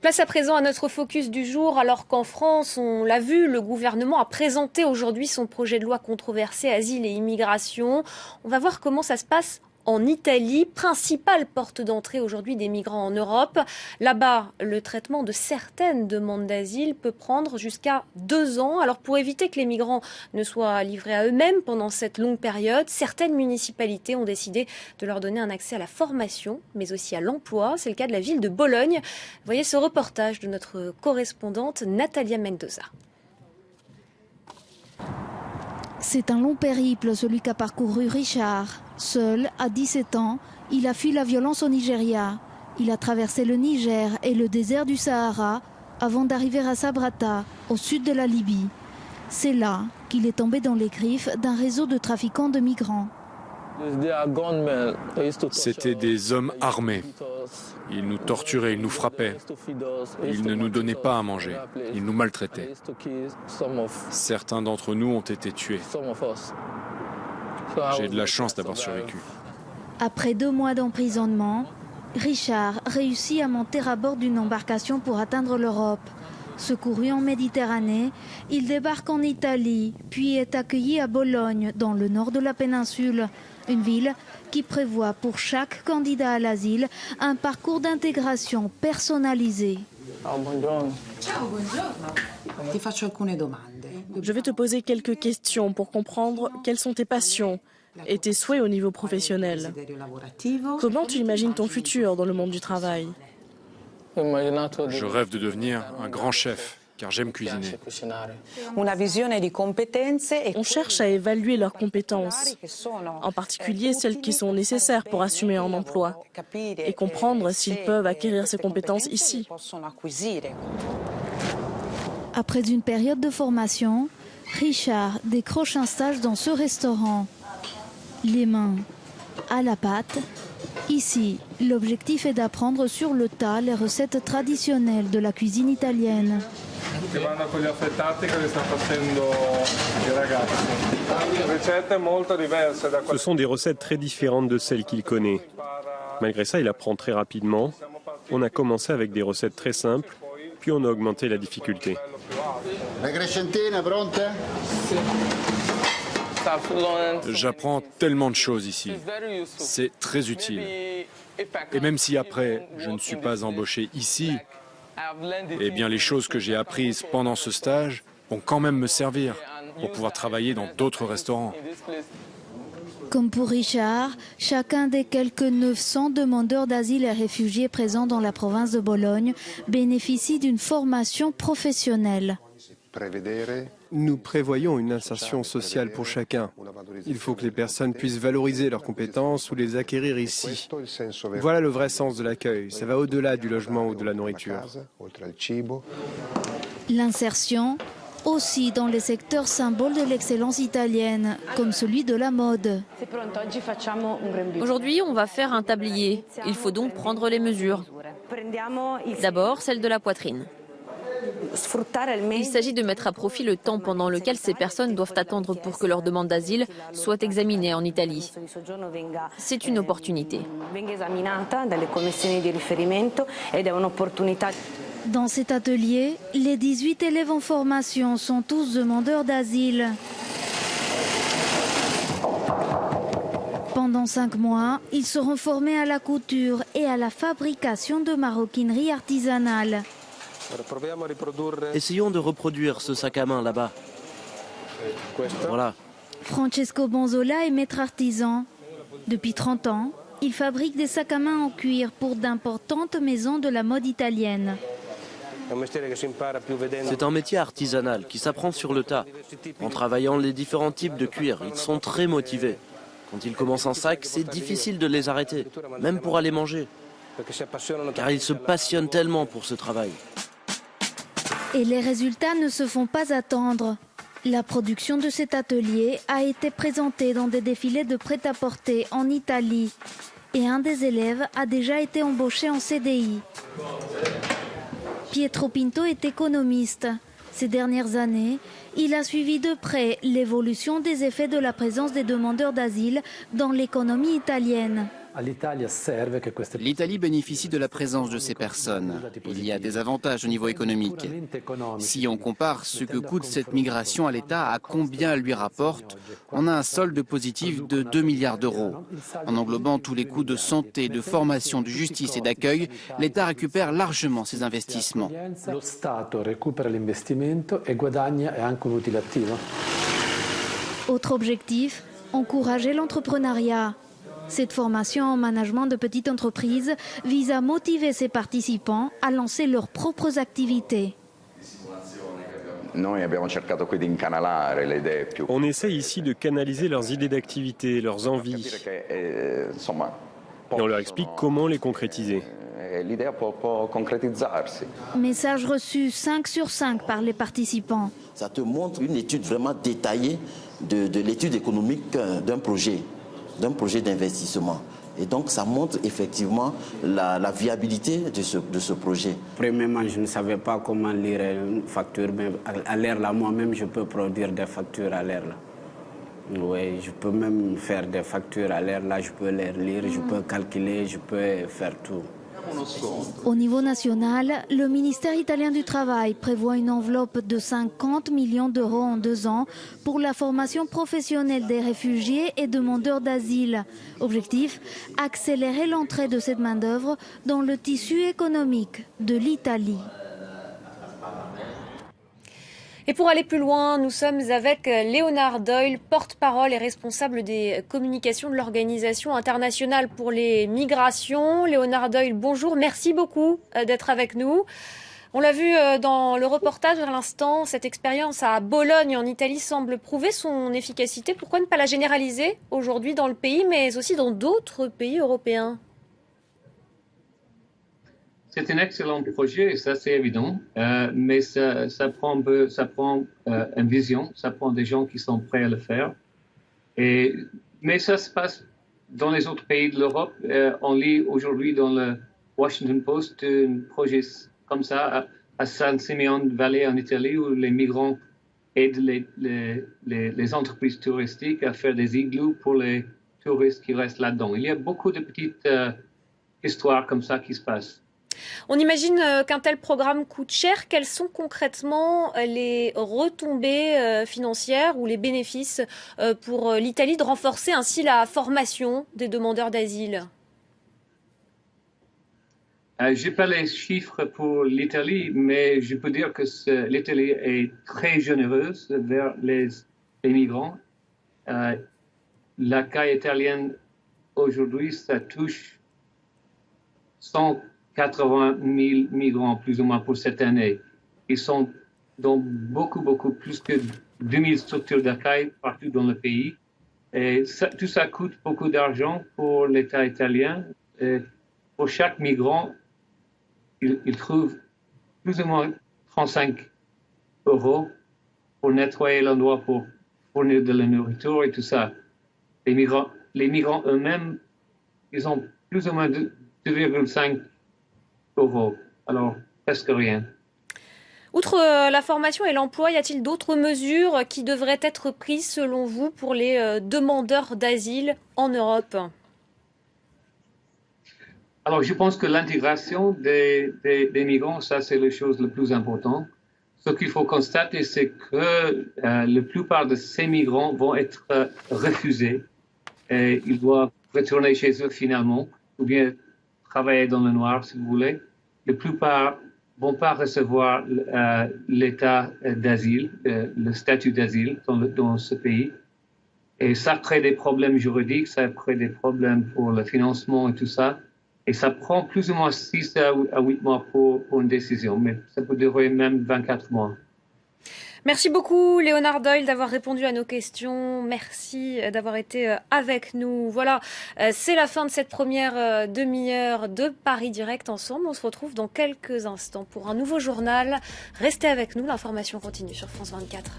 Place à présent à notre focus du jour, alors qu'en France, on l'a vu, le gouvernement a présenté aujourd'hui son projet de loi controversé Asile et Immigration. On va voir comment ça se passe en Italie, principale porte d'entrée aujourd'hui des migrants en Europe. Là-bas, le traitement de certaines demandes d'asile peut prendre jusqu'à 2 ans. Alors pour éviter que les migrants ne soient livrés à eux-mêmes pendant cette longue période, certaines municipalités ont décidé de leur donner un accès à la formation, mais aussi à l'emploi. C'est le cas de la ville de Bologne. Voyez ce reportage de notre correspondante Natalia Mendoza. C'est un long périple, celui qu'a parcouru Richard. Seul, à 17 ans, il a fui la violence au Nigeria. Il a traversé le Niger et le désert du Sahara avant d'arriver à Sabrata, au sud de la Libye. C'est là qu'il est tombé dans les griffes d'un réseau de trafiquants de migrants. C'étaient des hommes armés. Ils nous torturaient, ils nous frappaient. Ils ne nous donnaient pas à manger. Ils nous maltraitaient. Certains d'entre nous ont été tués. J'ai de la chance d'avoir survécu. Après 2 mois d'emprisonnement, Richard réussit à monter à bord d'une embarcation pour atteindre l'Europe. Secouru en Méditerranée, il débarque en Italie, puis est accueilli à Bologne, dans le nord de la péninsule. Une ville qui prévoit pour chaque candidat à l'asile un parcours d'intégration personnalisé. Je vais te poser quelques questions pour comprendre quelles sont tes passions et tes souhaits au niveau professionnel. Comment tu imagines ton futur dans le monde du travail ? Je rêve de devenir un grand chef, car j'aime cuisiner. On cherche à évaluer leurs compétences, en particulier celles qui sont nécessaires pour assumer un emploi, et comprendre s'ils peuvent acquérir ces compétences ici. Après une période de formation, Richard décroche un stage dans ce restaurant. Les mains à la pâte. Ici, l'objectif est d'apprendre sur le tas les recettes traditionnelles de la cuisine italienne. Ce sont des recettes très différentes de celles qu'il connaît. Malgré ça, il apprend très rapidement. On a commencé avec des recettes très simples, puis on a augmenté la difficulté. J'apprends tellement de choses ici. C'est très utile. Et même si après, je ne suis pas embauché ici, eh bien les choses que j'ai apprises pendant ce stage vont quand même me servir pour pouvoir travailler dans d'autres restaurants. Comme pour Richard, chacun des quelques 900 demandeurs d'asile et réfugiés présents dans la province de Bologne bénéficie d'une formation professionnelle. Nous prévoyons une insertion sociale pour chacun. Il faut que les personnes puissent valoriser leurs compétences ou les acquérir ici. Voilà le vrai sens de l'accueil. Ça va au-delà du logement ou de la nourriture. L'insertion aussi dans les secteurs symboles de l'excellence italienne, comme celui de la mode. Aujourd'hui, on va faire un tablier. Il faut donc prendre les mesures. D'abord, celle de la poitrine. Il s'agit de mettre à profit le temps pendant lequel ces personnes doivent attendre pour que leur demande d'asile soit examinée en Italie. C'est une opportunité. Dans cet atelier, les 18 élèves en formation sont tous demandeurs d'asile. Pendant 5 mois, ils seront formés à la couture et à la fabrication de maroquinerie artisanale. Essayons de reproduire ce sac à main là-bas. Voilà. Francesco Bonzola est maître artisan. Depuis 30 ans, il fabrique des sacs à main en cuir pour d'importantes maisons de la mode italienne. C'est un métier artisanal qui s'apprend sur le tas. En travaillant les différents types de cuir, ils sont très motivés. Quand ils commencent un sac, c'est difficile de les arrêter, même pour aller manger. Car ils se passionnent tellement pour ce travail. Et les résultats ne se font pas attendre. La production de cet atelier a été présentée dans des défilés de prêt-à-porter en Italie. Et un des élèves a déjà été embauché en CDI. Pietro Pinto est économiste. Ces dernières années, il a suivi de près l'évolution des effets de la présence des demandeurs d'asile dans l'économie italienne. L'Italie bénéficie de la présence de ces personnes. Il y a des avantages au niveau économique. Si on compare ce que coûte cette migration à l'État à combien elle lui rapporte, on a un solde positif de 2 milliards d'euros. En englobant tous les coûts de santé, de formation, de justice et d'accueil, l'État récupère largement ses investissements. Autre objectif, encourager l'entrepreneuriat. Cette formation en management de petites entreprises vise à motiver ses participants à lancer leurs propres activités. On essaie ici de canaliser leurs idées d'activité, leurs envies. Et on leur explique comment les concrétiser. Message reçu 5 sur 5 par les participants. Ça te montre une étude vraiment détaillée de l'étude économique d'un projet d'investissement. Et donc ça montre effectivement la viabilité de ce projet. Premièrement, je ne savais pas comment lire une facture, mais à l'air là, moi-même, je peux produire des factures à l'air là. Oui, je peux même faire des factures à l'air là, je peux les lire, je peux calculer, je peux faire tout. Au niveau national, le ministère italien du Travail prévoit une enveloppe de 50 millions d'euros en 2 ans pour la formation professionnelle des réfugiés et demandeurs d'asile. Objectif, accélérer l'entrée de cette main-d'œuvre dans le tissu économique de l'Italie. Et pour aller plus loin, nous sommes avec Léonard Doyle, porte-parole et responsable des communications de l'Organisation internationale pour les migrations. Léonard Doyle, bonjour, merci beaucoup d'être avec nous. On l'a vu dans le reportage à l'instant, cette expérience à Bologne en Italie semble prouver son efficacité. Pourquoi ne pas la généraliser aujourd'hui dans le pays, mais aussi dans d'autres pays européens ? C'est un excellent projet, ça c'est évident, mais ça prend une vision, ça prend des gens qui sont prêts à le faire. Mais ça se passe dans les autres pays de l'Europe. On lit aujourd'hui dans le Washington Post un projet comme ça à San Simeon Valley en Italie où les migrants aident les entreprises touristiques à faire des igloos pour les touristes qui restent là-dedans. Il y a beaucoup de petites histoires comme ça qui se passent. On imagine qu'un tel programme coûte cher. Quelles sont concrètement les retombées financières ou les bénéfices pour l'Italie de renforcer ainsi la formation des demandeurs d'asile ? Je n'ai pas les chiffres pour l'Italie, mais je peux dire que l'Italie est très généreuse vers les migrants. La CAI italienne, aujourd'hui, ça touche 180 000 migrants, plus ou moins, pour cette année. Ils sont dans beaucoup plus que 2000 structures d'accueil partout dans le pays. Et tout ça coûte beaucoup d'argent pour l'État italien. Et pour chaque migrant, il trouve plus ou moins 35 € pour nettoyer l'endroit, pour fournir de la nourriture et tout ça. Les migrants eux-mêmes, ils ont plus ou moins 2,5 €. Alors, presque rien. Outre la formation et l'emploi, y a-t-il d'autres mesures qui devraient être prises selon vous pour les demandeurs d'asile en Europe ? Alors, je pense que l'intégration des migrants, ça c'est la chose la plus importante. Ce qu'il faut constater, c'est que la plupart de ces migrants vont être refusés et ils doivent retourner chez eux finalement, ou bien travailler dans le noir, si vous voulez. La plupart ne vont pas recevoir l'état d'asile, le statut d'asile dans ce pays. Et ça crée des problèmes juridiques, ça crée des problèmes pour le financement et tout ça. Et ça prend plus ou moins 6 à 8 mois pour une décision, mais ça peut durer même 24 mois. Merci beaucoup Léonard Doyle d'avoir répondu à nos questions. Merci d'avoir été avec nous. Voilà, c'est la fin de cette première demi-heure de Paris Direct ensemble. On se retrouve dans quelques instants pour un nouveau journal. Restez avec nous, l'information continue sur France 24.